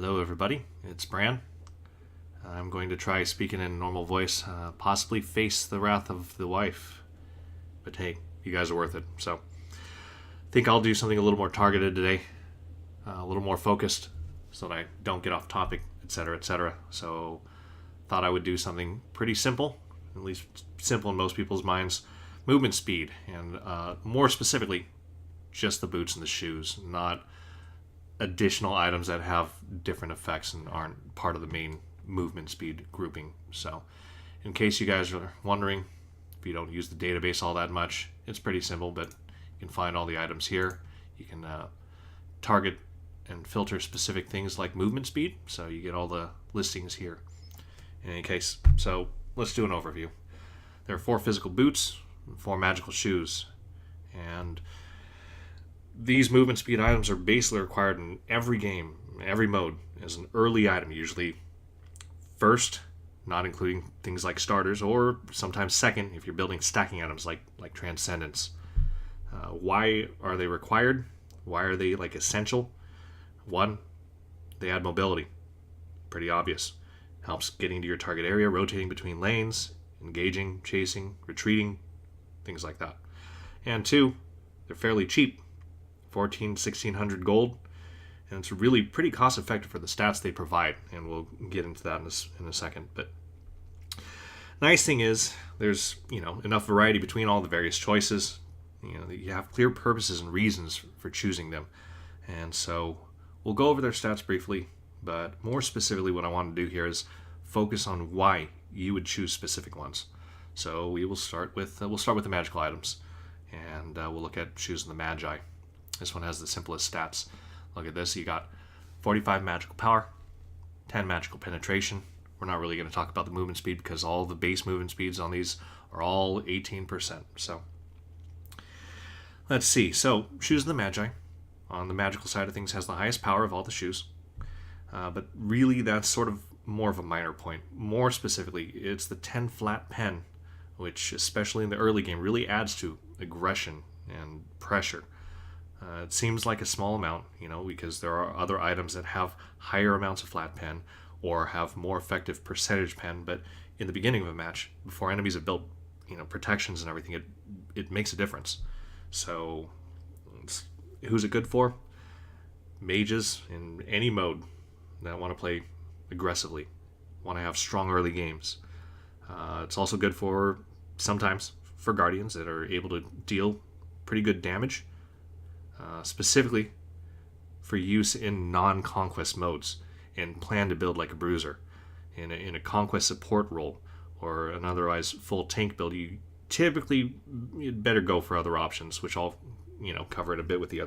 Hello, everybody. It's Bran. I'm going to try speaking in a normal voice, possibly face the wrath of the wife. But hey, you guys are worth it. So, I think I'll do something a little more targeted today, a little more focused, so that I don't get off topic, etc., etc. So, thought I would do something pretty simple, at least simple in most people's minds: movement speed, and more specifically, just the boots and the shoes, not additional items that have different effects and aren't part of the main movement speed grouping. So, in case you guys are wondering, if you don't use the database all that much, it's pretty simple, but you can find all the items here. You can target and filter specific things like movement speed, so you get all the listings here. In any case, so let's do an overview. There are 4 physical boots and 4 magical shoes, and these movement speed items are basically required in every game, every mode, as an early item, usually first, not including things like starters, or sometimes second if you're building stacking items like Transcendence. Why are they required? Why are they essential? 1, they add mobility. Pretty obvious. Helps getting to your target area, rotating between lanes, engaging, chasing, retreating, things like that. And 2, they're fairly cheap. 1600 gold, and it's really pretty cost effective for the stats they provide, and we'll get into that in a second. But nice thing is there's enough variety between all the various choices. You have clear purposes and reasons for choosing them, and so we'll go over their stats briefly, but more specifically what I want to do here is focus on why you would choose specific ones. So we will start with the magical items, and we'll look at choosing the Magi. This one has the simplest stats. Look at this. You got 45 magical power, 10 magical penetration. We're not really going to talk about the movement speed because all the base movement speeds on these are all 18%. So let's see. So shoes of the Magi, on the magical side of things, has the highest power of all the shoes. But really that's sort of more of a minor point. More specifically, it's the 10 flat pen, which especially in the early game really adds to aggression and pressure. It seems like a small amount, because there are other items that have higher amounts of flat pen or have more effective percentage pen, but in the beginning of a match, before enemies have built, protections and everything, it makes a difference. So, who's it good for? Mages in any mode that want to play aggressively, want to have strong early games. It's also good for, sometimes, for Guardians that are able to deal pretty good damage. Specifically for use in non-conquest modes and plan to build like a bruiser. In a conquest support role or an otherwise full tank build, you'd better go for other options, which I'll cover it a bit with the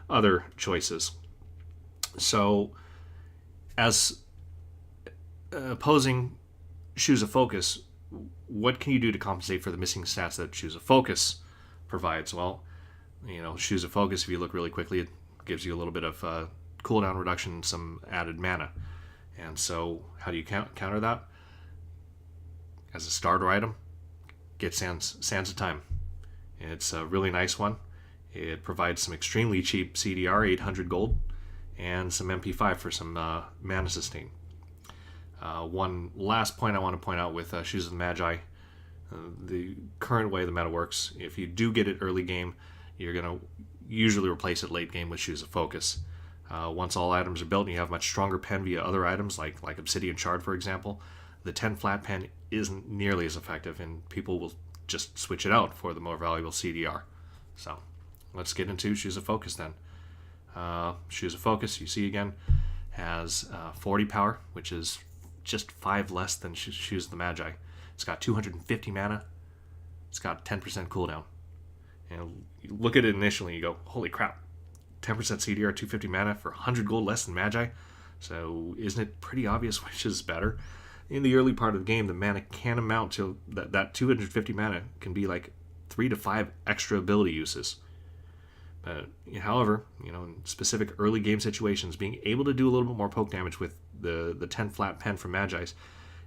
other choices. So as opposing Shoes of Focus, what can you do to compensate for the missing stats that Shoes of Focus provides? Well, Shoes of Focus, if you look really quickly, it gives you a little bit of cooldown reduction and some added mana. And so how do you counter that? As a starter item, get Sands of Time. It's a really nice one. It provides some extremely cheap CDR, 800 gold, and some MP5 for some mana sustain. One last point I want to point out with Shoes of the Magi, the current way the meta works, if you do get it early game, you're going to usually replace it late game with Shoes of Focus. Once all items are built and you have much stronger pen via other items like Obsidian Shard, for example, the 10 flat pen isn't nearly as effective, and people will just switch it out for the more valuable CDR. So let's get into Shoes of Focus then. Shoes of Focus, you see again, has 40 power, which is just 5 less than Shoes of the Magi. It's got 250 mana. It's got 10% cooldown. And you look at it initially and you go, holy crap, 10% CDR, 250 mana for 100 gold less than Magi? So isn't it pretty obvious which is better? In the early part of the game, the mana can amount to, that 250 mana can be like 3 to 5 extra ability uses. But, however, in specific early game situations, being able to do a little bit more poke damage with the 10 flat pen from Magi's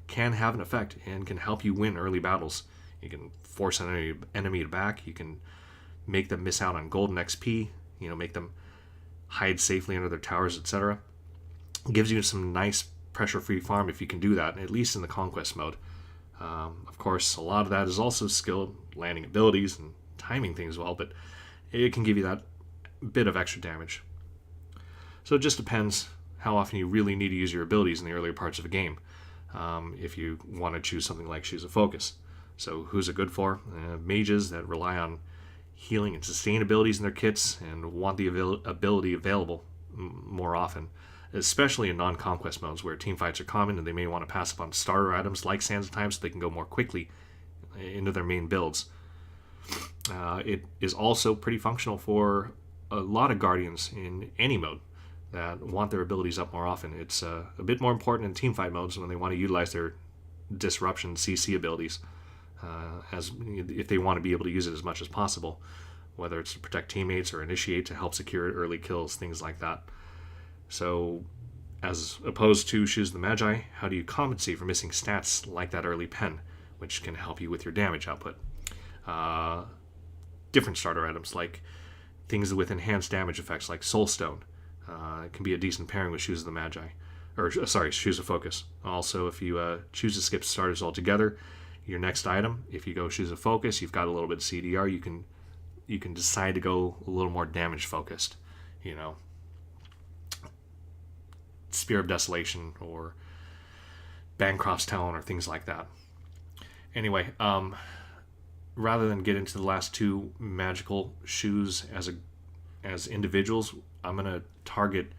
can have an effect and can help you win early battles. You can force an enemy back, you can make them miss out on golden XP, make them hide safely under their towers, etc. It gives you some nice pressure-free farm if you can do that, at least in the conquest mode. Of course, a lot of that is also skill, landing abilities, and timing things well, but it can give you that bit of extra damage. So it just depends how often you really need to use your abilities in the earlier parts of a game, if you want to choose something like Shoes of Focus. So who's it good for? Mages that rely on healing and sustain abilities in their kits and want the ability available more often, especially in non-conquest modes where teamfights are common and they may want to pass upon starter items like Sands of Time so they can go more quickly into their main builds. It is also pretty functional for a lot of Guardians in any mode that want their abilities up more often. It's a bit more important in teamfight modes when they want to utilize their disruption CC abilities, as if they want to be able to use it as much as possible, whether it's to protect teammates or initiate to help secure early kills, things like that. So, as opposed to Shoes of the Magi, how do you compensate for missing stats like that early pen, which can help you with your damage output? Different starter items, like things with enhanced damage effects, like Soulstone. It can be a decent pairing with Shoes of the Magi. Shoes of Focus. Also, if you choose to skip starters altogether, your next item, if you go Shoes of Focus, you've got a little bit of CDR, you can decide to go a little more damage focused. Spear of Desolation or Bancroft's Talon or things like that. Anyway, rather than get into the last two magical shoes as individuals, I'm going to target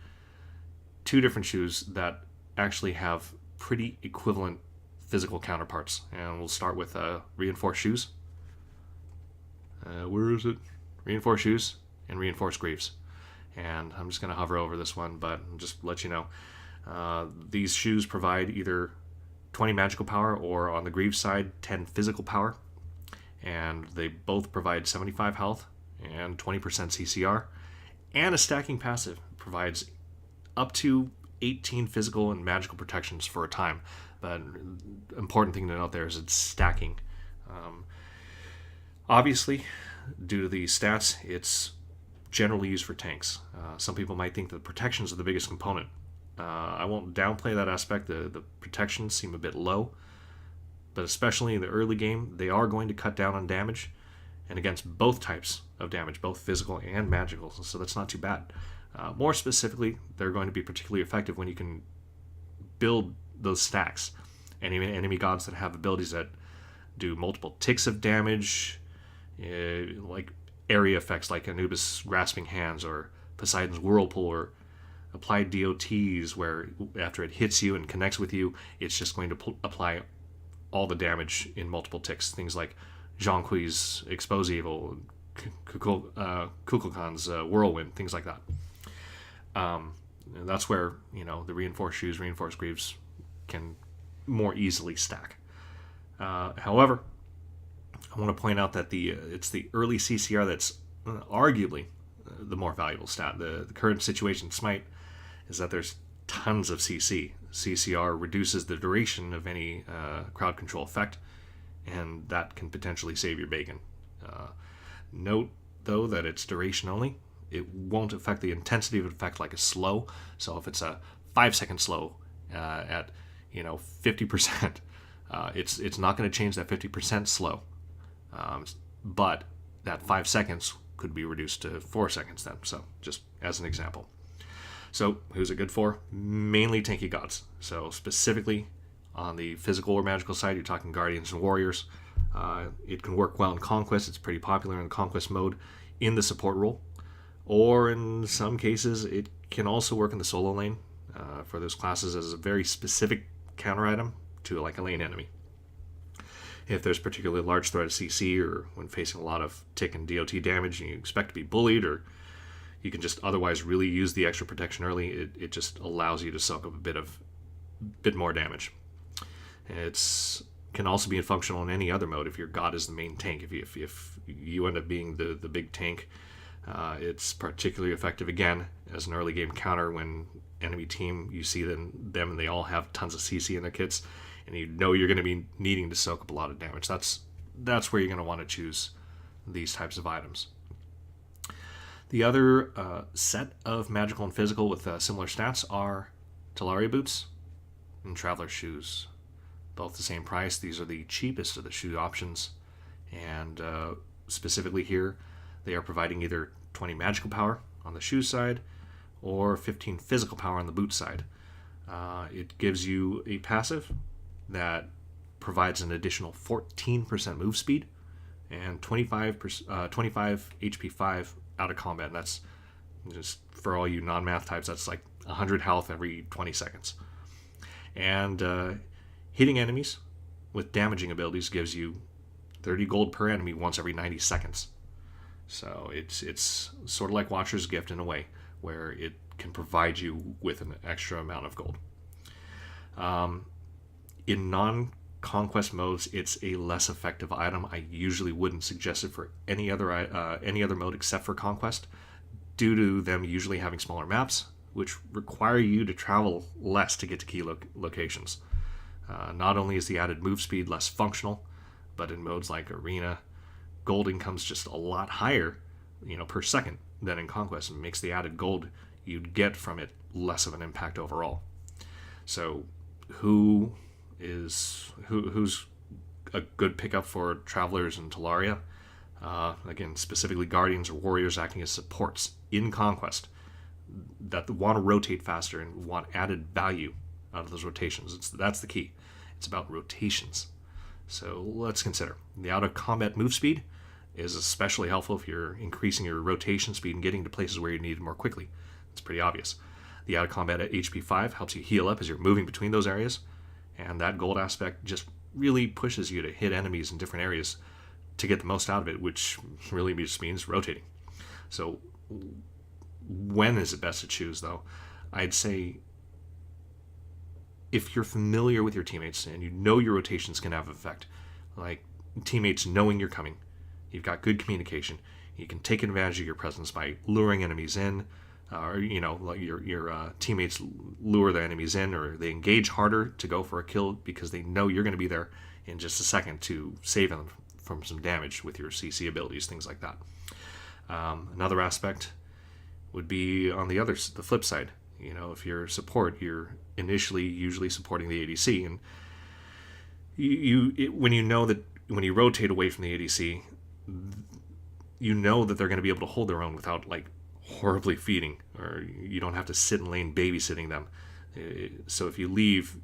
two different shoes that actually have pretty equivalent physical counterparts. And we'll start with Reinforced Shoes. Where is it? Reinforced Shoes and Reinforced Greaves. And I'm just going to hover over this one, but just let you know. These shoes provide either 20 magical power or, on the Greaves side, 10 physical power. And they both provide 75 health and 20% CCR. And a stacking passive provides up to 18 physical and magical protections for a time. But important thing to note there is it's stacking. Obviously, due to the stats, it's generally used for tanks. Some people might think that protections are the biggest component. I won't downplay that aspect. The protections seem a bit low, but especially in the early game, they are going to cut down on damage, and against both types of damage, both physical and magical, so that's not too bad. More specifically, they're going to be particularly effective when you can build those stacks. Enemy gods that have abilities that do multiple ticks of damage, like area effects like Anubis' Grasping Hands or Poseidon's Whirlpool, or applied DOTs where after it hits you and connects with you, it's just going to apply all the damage in multiple ticks. Things like Zhang Kui's Expose Evil, Kukulkan's Whirlwind, things like that. And that's where the Reinforced Shoes, Reinforced Greaves can more easily stack. However, I want to point out that it's the early CCR that's arguably the more valuable stat. The current situation in SMITE is that there's tons of CC. CCR reduces the duration of any crowd control effect, and that can potentially save your bacon. Note, though, that it's duration only. It won't affect the intensity of an effect like a slow. So if it's a 5-second slow at 50%, it's not going to change that 50% slow. But that 5 seconds could be reduced to 4 seconds then. So just as an example. So who's it good for? Mainly tanky gods. So specifically on the physical or magical side, you're talking Guardians and Warriors. It can work well in Conquest. It's pretty popular in Conquest mode in the support role. Or in some cases, it can also work in the solo lane for those classes as a very specific counter item to like a lane enemy. If there's particularly large threat of CC, or when facing a lot of tick and DOT damage and you expect to be bullied, or you can just otherwise really use the extra protection early, it just allows you to soak up a bit more damage. It's can also be functional in any other mode if your god is the main tank. If you end up being the big tank, it's particularly effective again as an early game counter when enemy team, you see them and they all have tons of CC in their kits, and you're going to be needing to soak up a lot of damage. That's where you're going to want to choose these types of items. The other set of magical and physical with similar stats are Talaria boots and Traveler shoes. Both the same price. These are the cheapest of the shoe options. And specifically here, they are providing either 20 magical power on the shoe side or 15 physical power on the boot side. It gives you a passive that provides an additional 14% move speed and 25 HP 5 out of combat. And that's just for all you non-math types, that's like 100 health every 20 seconds. And hitting enemies with damaging abilities gives you 30 gold per enemy once every 90 seconds. So it's sort of like Watcher's Gift in a way, where it can provide you with an extra amount of gold. In non-conquest modes, it's a less effective item. I usually wouldn't suggest it for any other mode except for conquest, due to them usually having smaller maps, which require you to travel less to get to key locations. Not only is the added move speed less functional, but in modes like Arena, gold income's just a lot higher, per second than in Conquest, and makes the added gold you'd get from it less of an impact overall. So, who's a good pickup for Travelers in Talaria? Again, specifically Guardians or Warriors acting as supports in Conquest that want to rotate faster and want added value out of those rotations. That's the key. It's about rotations. So let's consider. The out-of-combat move speed is especially helpful if you're increasing your rotation speed and getting to places where you need it more quickly. It's pretty obvious. The out-of-combat at HP 5 helps you heal up as you're moving between those areas, and that gold aspect just really pushes you to hit enemies in different areas to get the most out of it, which really just means rotating. So when is it best to choose, though? I'd say if you're familiar with your teammates and you know your rotations can have an effect, like teammates knowing you're coming, you've got good communication, you can take advantage of your presence by luring enemies in, or like your teammates lure the enemies in, or they engage harder to go for a kill because they know you're going to be there in just a second to save them from some damage with your CC abilities, things like that. Another aspect would be on the flip side. If you're support, you're initially usually supporting the ADC, and when you rotate away from the ADC, you know that they're going to be able to hold their own without horribly feeding, or you don't have to sit in lane babysitting them. So if you leave,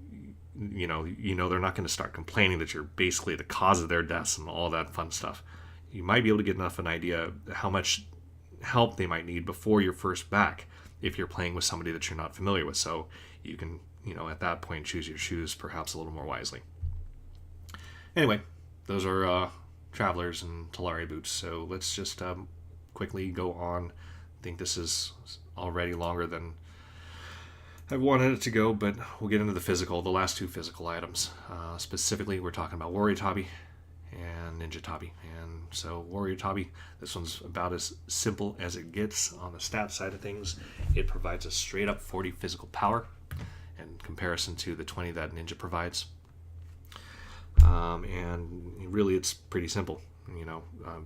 they're not going to start complaining that you're basically the cause of their deaths and all that fun stuff. You might be able to get enough of an idea how much help they might need before you're first back if you're playing with somebody that you're not familiar with. So you can, at that point, choose your shoes perhaps a little more wisely. Anyway, those are Travelers and Talaria boots. So let's just quickly go on. I think this is already longer than I wanted it to go, but we'll get into the last two physical items. Specifically, we're talking about Warrior Tabi and Ninja Tabi. And so Warrior Tabi, this one's about as simple as it gets on the stat side of things. It provides a straight up 40 physical power in comparison to the 20 that Ninja provides. And really it's pretty simple.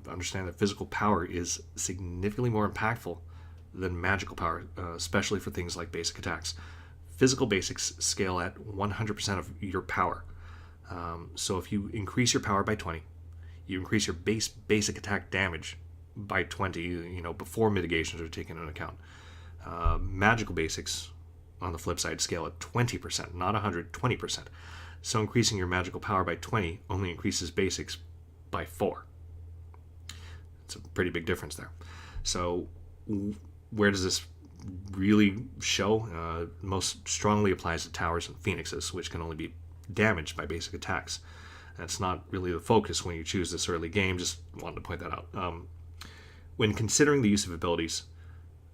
Understand that physical power is significantly more impactful than magical power, especially for things like basic attacks. Physical basics scale at 100% of your power. So if you increase your power by 20, you increase your basic attack damage by 20, before mitigations are taken into account. Magical basics, on the flip side, scale at 20%, not 100, 20%. So increasing your magical power by 20 only increases basics by 4. It's a pretty big difference there. So where does this really show? Most strongly applies to towers and phoenixes, which can only be damaged by basic attacks. That's not really the focus when you choose this early game, just wanted to point that out. When considering the use of abilities,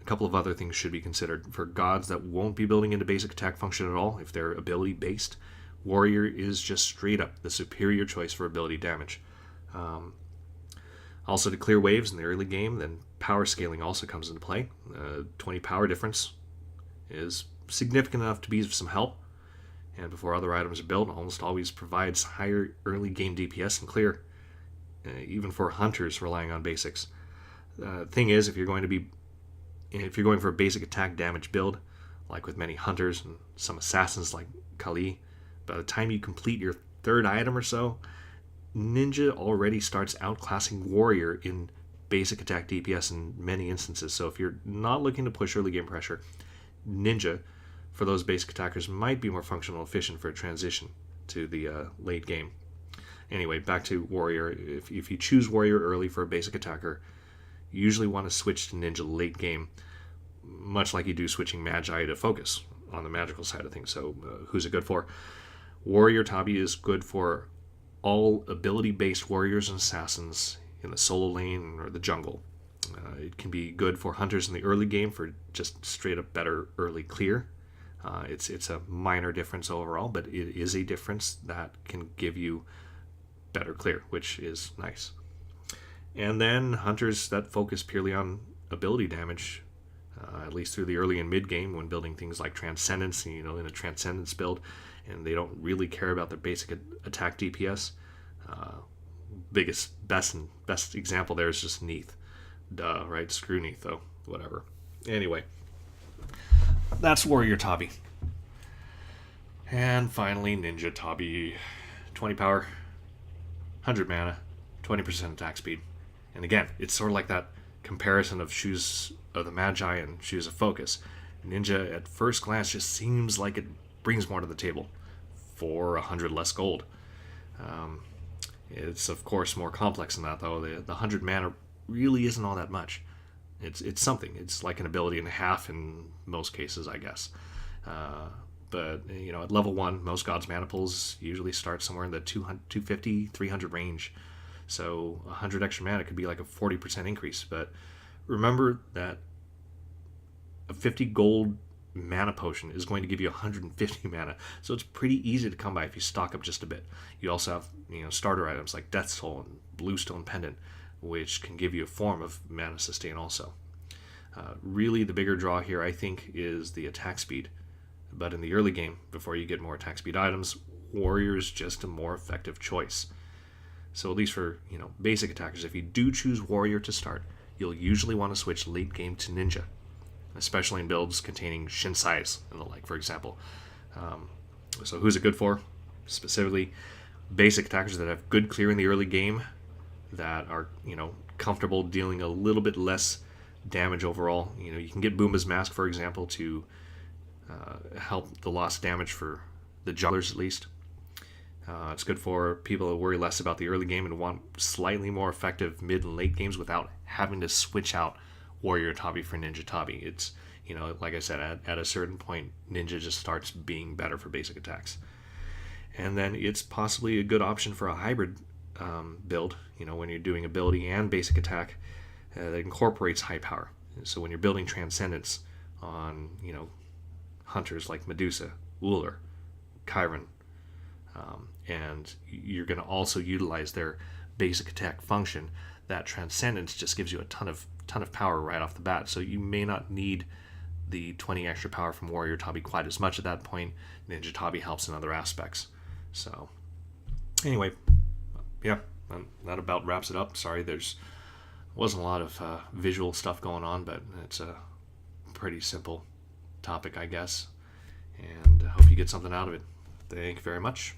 a couple of other things should be considered. For gods that won't be building into basic attack function at all, if they're ability based, Warrior is just straight up the superior choice for ability damage. Also, to clear waves in the early game, then power scaling also comes into play. 20 power difference is significant enough to be of some help, and before other items are built, almost always provides higher early game DPS and clear, even for hunters relying on basics. Thing is, if you're going for a basic attack damage build, like with many hunters and some assassins like Kali. By the time you complete your third item or so, Ninja already starts outclassing Warrior in basic attack DPS in many instances. So if you're not looking to push early game pressure, Ninja, for those basic attackers, might be more functional and efficient for a transition to the late game. Anyway, back to Warrior. If you choose Warrior early for a basic attacker, you usually want to switch to Ninja late game, much like you do switching Magi to Focus on the magical side of things. So who's it good for? Warrior Tabi is good for all ability-based warriors and assassins in the solo lane or the jungle. It can be good for hunters in the early game for just straight up better early clear. It's a minor difference overall, but it is a difference that can give you better clear, which is nice. And then hunters that focus purely on ability damage, at least through the early and mid game when building things like Transcendence, in a Transcendence build, and they don't really care about their basic attack DPS. Best example there is just Neath. Duh, right? Screw Neath, though. Whatever. Anyway, that's Warrior Tabi. And finally, Ninja Tabi. 20 power, 100 mana, 20% attack speed. And again, it's sort of like that comparison of Shoes of the Magi and Shoes of Focus. Ninja, at first glance, just seems like it brings more to the table for 100 less gold. It's, of course, more complex than that, though. The 100 mana really isn't all that much. It's something. It's like an ability and a half in most cases, I guess. But, at level 1, most God's Mana pools usually start somewhere in the 250, 300 range. So 100 extra mana could be like a 40% increase. But remember that a 50 gold mana potion is going to give you 150 mana. So it's pretty easy to come by if you stock up just a bit. You also have, starter items like Death Toll and Bluestone Pendant, which can give you a form of mana sustain also. Really, the bigger draw here, I think, is the attack speed. But in the early game, before you get more attack speed items, Warrior is just a more effective choice. So at least for, basic attackers, if you do choose Warrior to start, you'll usually want to switch late game to Ninja, especially in builds containing Shinsais and the like, for example. So who's it good for? Specifically, basic attackers that have good clear in the early game, that are, comfortable dealing a little bit less damage overall. You can get Boomba's Mask, for example, to help the lost damage for the junglers at least. It's good for people that worry less about the early game and want slightly more effective mid and late games without having to switch out Warrior Tabi for Ninja Tabi. It's, like I said, at a certain point, Ninja just starts being better for basic attacks. And then it's possibly a good option for a hybrid build, when you're doing ability and basic attack that incorporates high power. So when you're building Transcendence on, hunters like Medusa, Uller, Chiron, and you're going to also utilize their basic attack function, that Transcendence just gives you a ton of power right off the bat. So you may not need the 20 extra power from Warrior Tabi quite as much at that point. Ninja Tabi helps in other aspects. So anyway, yeah, that about wraps it up. Sorry, wasn't a lot of visual stuff going on, but it's a pretty simple topic, I guess, and I hope you get something out of it. Thank you very much.